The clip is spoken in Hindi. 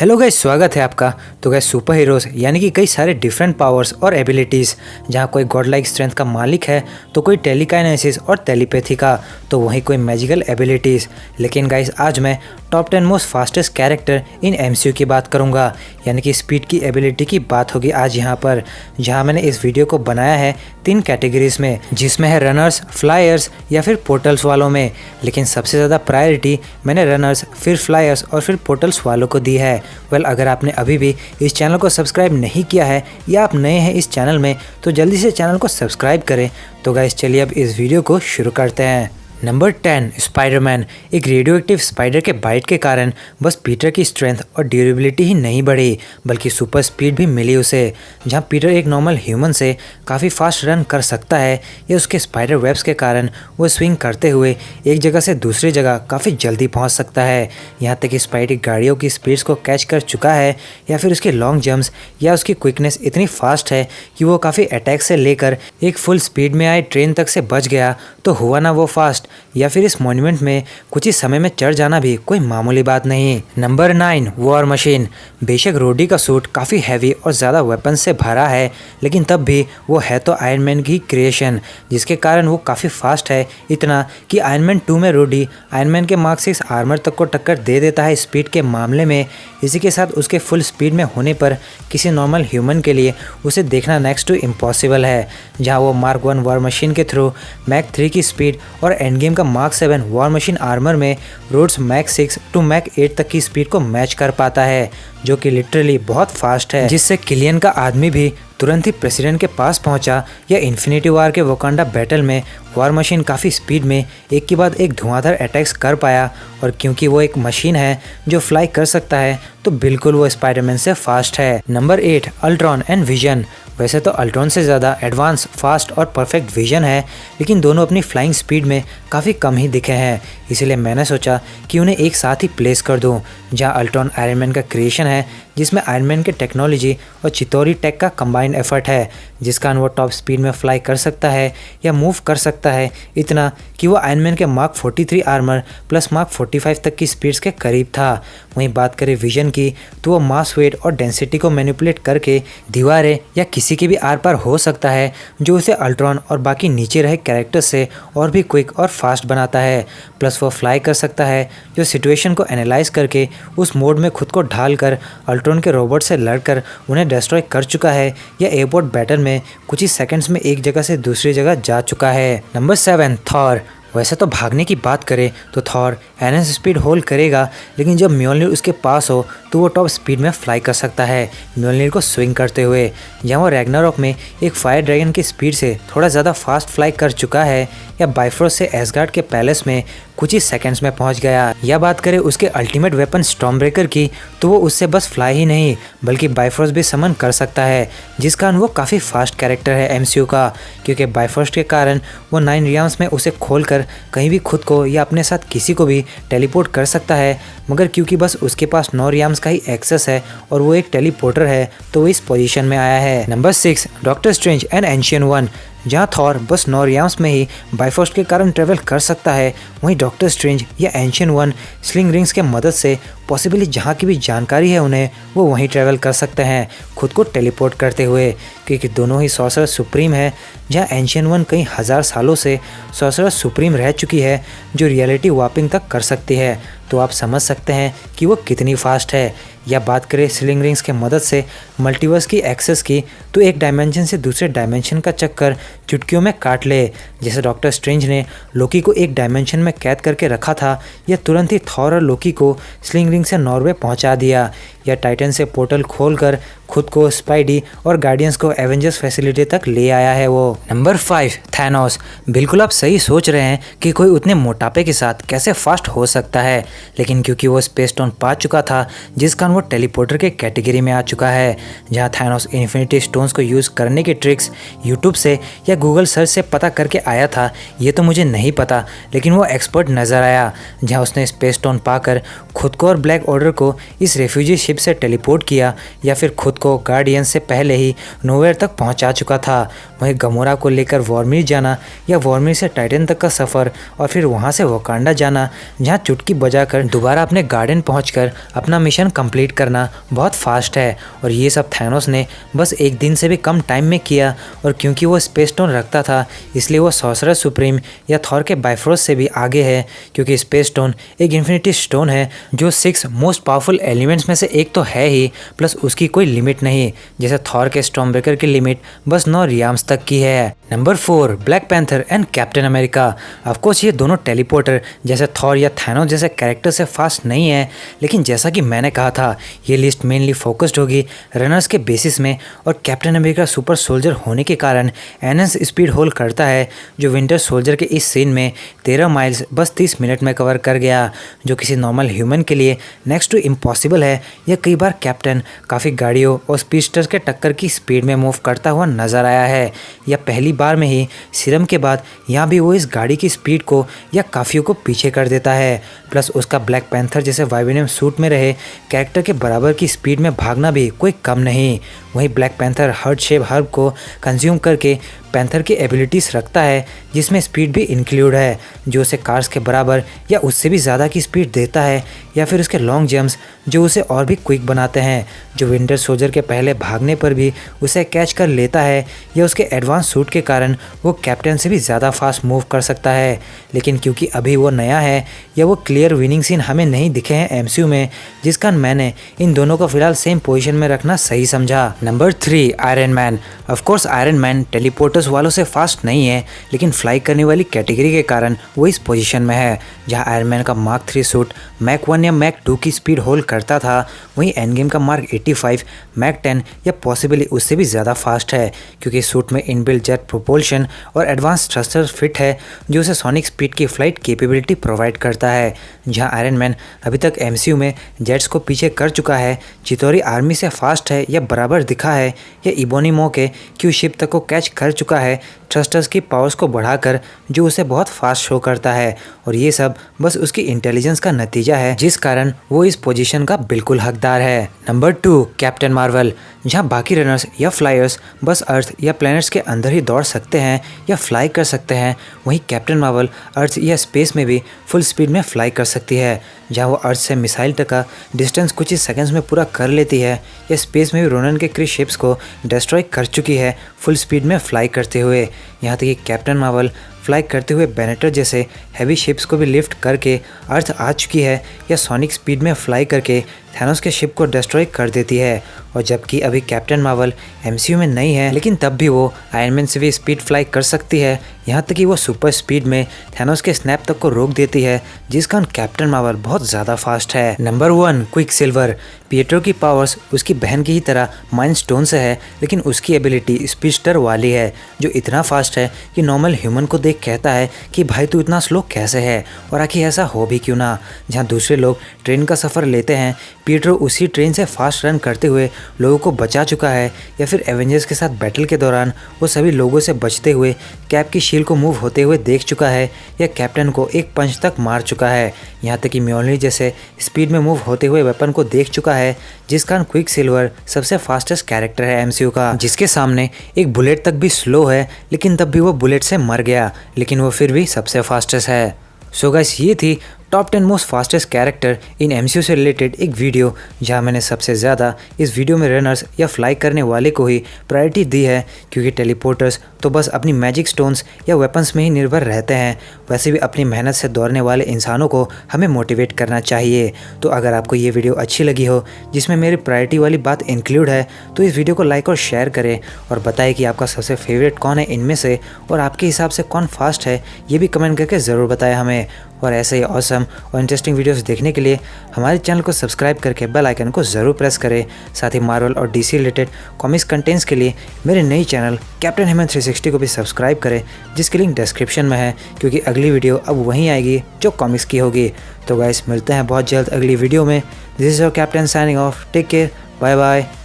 हेलो गाइस, स्वागत है आपका। तो गाइस, सुपर हीरोज़ यानी कि कई सारे डिफरेंट पावर्स और एबिलिटीज़, जहाँ कोई गॉड लाइक स्ट्रेंथ का मालिक है तो कोई टेलीकाइनेसिस और टेलीपैथी का, तो वहीं कोई मैजिकल एबिलिटीज़। लेकिन गाइस, आज मैं top 10 most fastest character in MCU की बात करूँगा, यानी कि स्पीड की एबिलिटी की बात होगी आज यहाँ पर। जहाँ मैंने इस वीडियो को बनाया है 3 कैटेगरीज में, जिसमें है रनर्स, फ्लायर्स या फिर पोर्टल्स वालों में। लेकिन सबसे ज़्यादा प्रायोरिटी मैंने रनर्स, फिर फ्लायर्स और फिर पोर्टल्स वालों को दी है। अगर आपने अभी भी इस चैनल को सब्सक्राइब नहीं किया है या आप नए हैं इस चैनल में, तो जल्दी से चैनल को सब्सक्राइब करें। तो गाइस, चलिए अब इस वीडियो को शुरू करते हैं। Number 10, Spiderman. एक रेडियो एक्टिव स्पाइडर के बाइट के कारण बस पीटर की स्ट्रेंथ और ड्यूरेबिलिटी ही नहीं बढ़ी, बल्कि सुपर स्पीड भी मिली उसे। जहां पीटर एक नॉर्मल ह्यूमन से काफ़ी फास्ट रन कर सकता है, या उसके स्पाइडर वेब्स के कारण वो स्विंग करते हुए एक जगह से दूसरी जगह काफ़ी जल्दी पहुंच सकता है। यहाँ तक कि स्पाइडी गाड़ियों की स्पीड्स को कैच कर चुका है, या फिर उसके लॉन्ग जंप्स या उसकी क्विकनेस इतनी फास्ट है कि वो काफ़ी अटैक से लेकर एक फुल स्पीड में आए ट्रेन तक से बच गया। तो हुआ ना वो फास्ट, या फिर इस मॉन्यूमेंट में कुछ ही समय में चढ़ जाना भी कोई मामूली बात नहीं। Number 9, war machine. बेशक रोडी का सूट काफ़ी हैवी और ज़्यादा वेपन से भरा है, लेकिन तब भी वो है तो आयरन मैन की क्रिएशन, जिसके कारण वो काफ़ी फास्ट है। इतना कि आयरन मैन 2 में रोडी आयरन मैन के मार्क 6 आर्मर तक को टक्कर दे देता है स्पीड के मामले में। इसी के साथ उसके फुल स्पीड में होने पर किसी नॉर्मल ह्यूमन के लिए उसे देखना नेक्स्ट टू इम्पॉसिबल है। जहाँ वो मार्क 1 वॉर मशीन के थ्रू मैक 3 की स्पीड और एंड गेम का मार्क 7 वॉर मशीन आर्मर में रोड्स मैक 6 टू मैक 8 तक की स्पीड को मैच कर पाता है, जो कि लिटरली बहुत फास्ट है, जिससे किलियन का आदमी भी तुरंत ही प्रेसिडेंट के पास पहुंचा। या इन्फिनिटी वार के वकांडा बैटल में वॉर मशीन काफ़ी स्पीड में एक के बाद एक धुआंधार अटैक्स कर पाया, और क्योंकि वो एक मशीन है जो फ्लाई कर सकता है, तो बिल्कुल वो स्पाइडरमैन से फास्ट है। Number 8, Ultron and vision. वैसे तो अल्ट्रॉन से ज़्यादा एडवांस, फास्ट और परफेक्ट विजन है, लेकिन दोनों अपनी फ्लाइंग स्पीड में काफ़ी कम ही दिखे हैं। इसीलिए मैंने सोचा कि उन्हें एक साथ ही प्लेस कर दूं। जहां अल्ट्रॉन आयरन मैन का क्रिएशन है, जिसमें आयरन मैन के टेक्नोलॉजी और चितौरी टेक का कंबाइंड एफर्ट है, जिसका वो टॉप स्पीड में फ्लाई कर सकता है या मूव कर सकता है। इतना कि वो आयरन मैन के मार्क 43 आर्मर प्लस मार्क 45 तक की स्पीड्स के करीब था। वहीं बात करें विजन की, तो वो मास, वेट और डेंसिटी को मैनिपुलेट करके दीवारें या किसी के भी आर पार हो सकता है, जो उसे अल्ट्रॉन और बाकी नीचे रहे कैरेक्टर्स से और भी क्विक और फास्ट बनाता है। प्लस वो फ्लाई कर सकता है, जो सिचुएशन को एनालाइज करके उस मोड में खुद को ढालकर अल्ट्रॉन के रोबोट से लड़कर उन्हें डिस्ट्रॉय कर चुका है, या एयरपोर्ट बैटल में कुछ ही सेकंड्स में एक जगह से दूसरी जगह जा चुका है। Number 7, Thor. वैसे तो भागने की बात करें तो थॉर एनएस स्पीड होल्ड करेगा, लेकिन जब म्योलनिर उसके पास हो तो वो टॉप स्पीड में फ्लाई कर सकता है, म्योलनिर को स्विंग करते हुए। जहाँ वो रैग्नारॉक में एक फायर ड्रैगन की स्पीड से थोड़ा ज़्यादा फास्ट फ्लाई कर चुका है, या बाइफ्रोस्ट से एसगार्ड के पैलेस में कुछ ही सेकंड्स में पहुंच गया। या बात करें उसके अल्टीमेट वेपन स्टॉर्म ब्रेकर की, तो वो उससे बस फ्लाई ही नहीं बल्कि बाइफ्रोस्ट भी समन कर सकता है, जिस कारण वो काफ़ी फास्ट कैरेक्टर है एमसीयू का। क्योंकि बाइफ्रोस्ट के कारण वो 9 रियाम्स में उसे खोलकर कहीं भी खुद को या अपने साथ किसी को भी टेलीपोर्ट कर सकता है, मगर क्योंकि बस उसके पास 9 रियाम्स का ही एक्सेस है और वो एक टेलीपोर्टर है, तो वो इस पोजीशन में आया है। Number 6, doctor strange and ancient one. जहाँ थॉर बस 9 रियाम्स में ही बाइफोस्ट के कारण ट्रेवल कर सकता है, वहीं डॉक्टर स्ट्रेंज या एंशियंट वन स्लिंग रिंग्स के मदद से पॉसिबली जहाँ की भी जानकारी है उन्हें वो वहीं ट्रैवल कर सकते हैं, खुद को टेलीपोर्ट करते हुए। क्योंकि दोनों ही सॉर्सरर सुप्रीम है। जहाँ एंशियंट वन कई हज़ार सालों से सॉर्सरर सुप्रीम रह चुकी है, जो रियलिटी वापिंग तक कर सकती है, तो आप समझ सकते हैं कि वो कितनी फास्ट है। या बात करें स्लिंग रिंग्स के मदद से मल्टीवर्स की एक्सेस की, तो एक डायमेंशन से दूसरे डायमेंशन का चक्कर चुटकियों में काट ले। जैसे डॉक्टर स्ट्रेंज ने लोकी को एक डायमेंशन में कैद करके रखा था, या तुरंत ही थॉर और लोकी को स्लिंग रिंग से नॉर्वे पहुंचा दिया, या टाइटन से पोर्टल खोलकर खुद को, स्पाइडी और गार्डियंस को एवेंजर्स फैसिलिटी तक ले आया है वो। Number 5, Thanos. बिल्कुल आप सही सोच रहे हैं कि कोई उतने मोटापे के साथ कैसे फास्ट हो सकता है, लेकिन क्योंकि वो स्पेस स्टोन पा चुका था, जिस कारण वो टेलीपोर्टर के कैटेगरी में आ चुका है। जहाँ थैनोस इन्फिनिटी स्टोन्स को यूज़ करने की ट्रिक्स यूट्यूब से या गूगल सर्च से पता करके आया था, ये तो मुझे नहीं पता, लेकिन वो एक्सपर्ट नज़र आया। जहाँ उसने स्पेस स्टोन पाकर खुद को और ब्लैक ऑर्डर को इस रेफ्यूजी शिप से टेलीपोर्ट किया, या फिर खुद को गार्डियन से पहले ही नोवेयर तक पहुंचा चुका था। वहीं गमोरा को लेकर वॉर्मिर जाना या वॉर्मिर से टाइटन तक का सफ़र और फिर वहां से वकांडा जाना, जहां चुटकी बजाकर दोबारा अपने गार्डन पहुंचकर अपना मिशन कंप्लीट करना बहुत फास्ट है। और ये सब थैनोस ने बस एक दिन से भी कम टाइम में किया। और क्योंकि वो स्पेस स्टोन रखता था इसलिए वो सॉर्सरर सुप्रीम या थॉर के बाइफ्रोस्ट से भी आगे है, क्योंकि स्पेस स्टोन एक इन्फिनिटी स्टोन है जो 6 मोस्ट पावरफुल एलिमेंट्स में से एक तो है ही, प्लस उसकी कोई लिमिट नहीं, जैसे थॉर के स्टॉर्म ब्रेकर की लिमिट बस 9 रियाम्स तक की है। Number 4, black panther and captain America. Of course ये दोनों टेलीपोर्टर जैसे थॉर या थैनोस जैसे कैरेक्टर से फास्ट नहीं है, लेकिन जैसा कि मैंने कहा था ये लिस्ट मेनली फोकस्ड होगी रनर्स के बेसिस में। और कैप्टन अमेरिका सुपर सोल्जर होने के कारण एनएस स्पीड होल्ड करता है, जो विंटर सोल्जर के इस सीन में 13 माइल्स बस 30 मिनट में कवर कर गया, जो किसी नॉर्मल ह्यूमन के लिए नेक्स्ट टू इम्पॉसिबल है। या कई बार कैप्टन काफ़ी गाड़ियों और स्पीडस्टर्स के टक्कर की स्पीड में मूव करता हुआ नजर आया है, या पहली बार में ही सीरम के बाद यहाँ भी वो इस गाड़ी की स्पीड को या काफियों को पीछे कर देता है। प्लस उसका ब्लैक पैंथर जैसे वाइब्रेनियम सूट में रहे कैरेक्टर के बराबर की स्पीड में भागना भी कोई कम नहीं। वहीं black panther heart shape herb को कंज्यूम करके पैंथर की एबिलिटीज़ रखता है, जिसमें स्पीड भी इंक्लूड है, जो उसे कार्स के बराबर या उससे भी ज़्यादा की स्पीड देता है, या फिर उसके लॉन्ग जंप्स जो उसे और भी क्विक बनाते हैं, जो विंटर सोल्जर के पहले भागने पर भी उसे कैच कर लेता है, या उसके एडवांस सूट के कारण वो कैप्टन से भी ज़्यादा फास्ट मूव कर सकता है। लेकिन क्योंकि अभी वो नया है या वो क्लियर विनिंग सीन हमें नहीं दिखे हैं एमसीयू में, जिस कारण मैंने इन दोनों को फिलहाल सेम पोजीशन में रखना सही समझा। Number 3, Iron Man. Of course Iron Man teleporters वालों से फास्ट नहीं है, लेकिन फ्लाई करने वाली कैटेगरी के कारण वो इस पोजीशन में है। जहां आयरन मैन का मार्क 3 सूट मैक 1 या मैक 2 की स्पीड होल्ड करता था, वहीं एंड गेम का मार्क 85 मैक 10 या पॉसिबली उससे भी ज़्यादा फास्ट है, क्योंकि सूट में इनबिल्ट जेट प्रोपल्शन और एडवांस थ्रस्टर फिट है, जो उसे सोनिक स्पीड की फ्लाइट कैपेबिलिटी प्रोवाइड करता है। जहां आयरन मैन अभी तक एमसीयू में जेट्स को पीछे कर चुका है, चितौरी आर्मी से फास्ट है या बराबर दिखा है, या इबोनीमो के क्यू शिप तक को कैच कर चुका है थ्रस्टर्स की पावर्स को बढ़ाकर, जो उसे बहुत फास्ट शो करता है। और ये सब बस उसकी इंटेलिजेंस का नतीजा है, जिस कारण वो इस पोजीशन का बिल्कुल हकदार है। Number 2, captain Marvel. जहां बाकी रनर्स या फ्लायर्स बस अर्थ या प्लैनेट्स के अंदर ही दौड़ सकते हैं या फ्लाई कर सकते हैं, वहीं कैप्टन मार्वल अर्थ या स्पेस में भी फुल स्पीड में फ्लाई कर सकती है। जहां वो अर्थ से मिसाइल तक का डिस्टेंस कुछ ही सेकंड्स में पूरा कर लेती है, या स्पेस में भी रोनन के क्री शिप्स को डिस्ट्रॉय कर चुकी है फुल स्पीड में फ्लाई करते हुए। यहाँ तक कि कैप्टन मार्वल फ्लाई करते हुए बेनेटर जैसे हैवी शिप्स को भी लिफ्ट करके अर्थ आ चुकी है, या सोनिक स्पीड में फ्लाई करके थैनोस के शिप को डिस्ट्रॉय कर देती है। और जबकि अभी कैप्टन मार्वल एमसीयू में नहीं है, लेकिन तब भी वो आयरन मैन से भी स्पीड फ्लाई कर सकती है, यहाँ तक कि वो सुपर स्पीड में थैनोस के स्नैप तक को रोक देती है, जिस कारण कैप्टन मार्वल बहुत ज़्यादा फास्ट है। Number 1, quick silver. पिएट्रो की पावर्स उसकी बहन की ही तरह माइंड स्टोन से है, लेकिन उसकी एबिलिटी स्पीडस्टर वाली है, जो इतना फास्ट है कि नॉर्मल ह्यूमन को देख कहता है कि भाई तू इतना स्लो कैसे है, और आखिर ऐसा हो भी क्यों ना। जहाँ दूसरे लोग ट्रेन का सफ़र लेते हैं, पिएट्रो उसी ट्रेन से फास्ट रन करते हुए लोगों को बचा चुका है, या फिर एवेंजर्स के साथ बैटल के दौरान वो सभी लोगों से बचते हुए कैप की शील्ड को मूव होते हुए देख चुका है, या कैप्टन को एक पंच तक मार चुका है। यहाँ तक कि म्योलनी जैसे स्पीड में मूव होते हुए वेपन को देख चुका है, जिस कारण क्विक सिल्वर सबसे फास्टेस्ट कैरेक्टर है एमसीयू का, जिसके सामने एक बुलेट तक भी स्लो है, लेकिन तब भी वो बुलेट से मर गया, लेकिन वो फिर भी सबसे फास्टेस्ट है। सो गाइस, ये थी top 10 most fastest character in MCU से रिलेटेड एक वीडियो, जहां मैंने सबसे ज़्यादा इस वीडियो में रनर्स या फ्लाई करने वाले को ही प्रायोरिटी दी है, क्योंकि टेलीपोर्टर्स तो बस अपनी मैजिक स्टोन्स या वेपन्स में ही निर्भर रहते हैं। वैसे भी अपनी मेहनत से दौड़ने वाले इंसानों को हमें मोटिवेट करना चाहिए। तो अगर आपको ये वीडियो अच्छी लगी हो, जिसमें मेरी प्रायोरिटी वाली बात इंक्लूड है, तो इस वीडियो को लाइक और शेयर करें, और बताएं कि आपका सबसे फेवरेट कौन है इनमें से, और आपके हिसाब से कौन फास्ट है, ये भी कमेंट करके ज़रूर बताएं हमें। और ऐसे ही ऑसम और इंटरेस्टिंग वीडियोस देखने के लिए हमारे चैनल को सब्सक्राइब करके बेल आइकन को ज़रूर प्रेस करें। साथ ही मार्वल और डीसी रिलेटेड कॉमिक्स कंटेंट्स के लिए मेरे नई चैनल कैप्टन हेमंत 360 को भी सब्सक्राइब करें, जिसकी लिंक डिस्क्रिप्शन में है, क्योंकि अगली वीडियो अब वहीं आएगी जो कॉमिक्स की होगी। तो गाइस, मिलते हैं बहुत जल्द अगली वीडियो में। This is your captain signing off. Take care, bye bye.